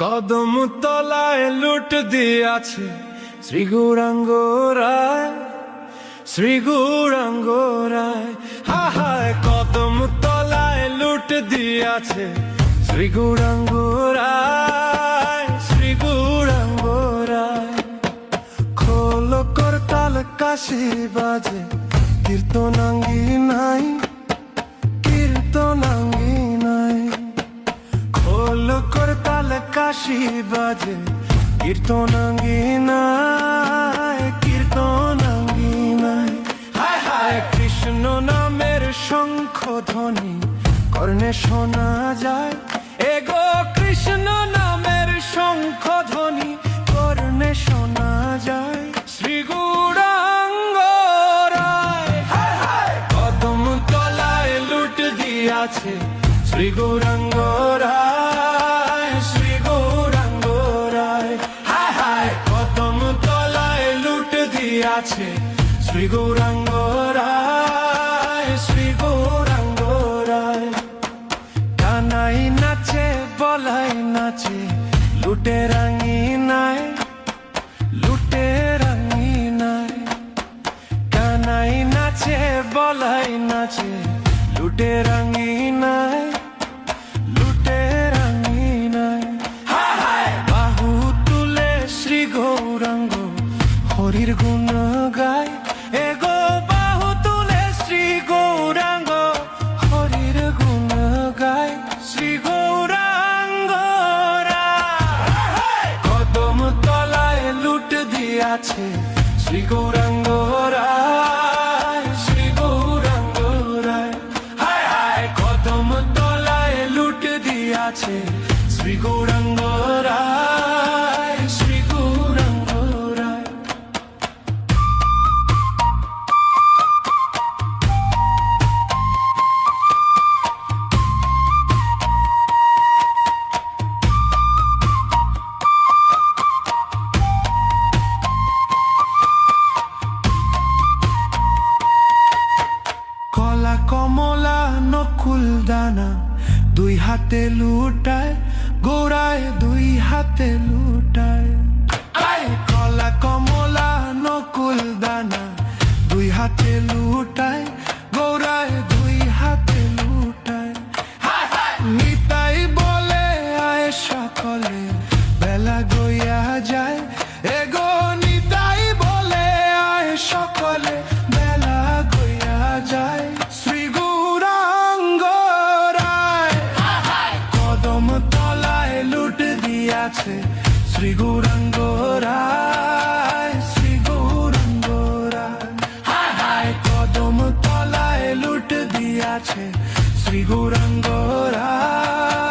কদম তলায় লুট দিয়াছে শ্রী গৌরাঙ্গ রায়, শ্রী গৌরাঙ্গ রায়। হায় কদম তলায় লুট দিয়াছে শ্রী গৌরাঙ্গ রায়, শ্রী গৌরাঙ্গ রায়। খোল করতাল কাশি বাজে কীর্তনাঙ্গী নাই, কীর্তনাঙ্গী নাই। খোল করতাল কাশি বাজে কীর্তনাঙ্গী নাই, কীর্তনাঙ্গী নাই। হায় হায় কৃষ্ণ নামের শঙ্খ ধ্বনি কর্ণে শোনা যায়, এগো কৃষ্ণ নামের শঙ্খ ধ্বনি কর্ণে শোনা যায়। শ্রী গৌরাঙ্গ রায়, হায় হায় কদম তলায় লুট দিয়াছে শ্রী গৌরাঙ্গ রায়, শ্রী গৌরাঙ্গ রায়। হায় হায় কদম তলায় লুট দিয়াছে শ্রী গৌরাঙ্গ রায়, শ্রী গৌরাঙ্গ রায়। কানাই নাচে বলাই নাচে লুটে রাঙি নাই, লুটে রাঙি নাই। কানাই নাচে বলাই নাচে লুটে রাঙি নাই, লুটে রাঙি নাই। হায় হায় বাহু তুলে শ্রী গৌরাঙ্গ হরির গুণ গায়, এগো বাহু তুলে শ্রী গৌরাঙ্গ হরির গুণ গায়। শ্রী গৌরাঙ্গ রায়, কদম তলায় লুট দিয়াছে শ্রী গৌরাঙ্গ রায়, শ্রী গৌরাঙ্গ রায়। হায় হায় কদম তলায় লুট দিয়াছে শ্রী গৌরাঙ্গ রায়, শ্রী গৌরাঙ্গ রায়। কলা কমলা নকুল দানা দুই হাতে লুটায়, গোড়ায় দুই হাতে লুটায়। আয় কলা কমলা নকুল দানা দুই হাতে লুটায়, গোড়ায় দুই হাতে লুটায়। নিতাই বলে আয় সকলে বেলা গইয়া যায়, এগো নিতাই বলে আয় সকলে বেলা গইয়া যায়। শ্রী গৌরাঙ্গ রায়, কদম তলায় লুট দিয়াছে শ্রী গৌরাঙ্গ রায়, শ্রী গৌরাঙ্গ রায়। হায় হায় কদম তলায় লুট দিয়াছে শ্রী গৌরাঙ্গ রায়।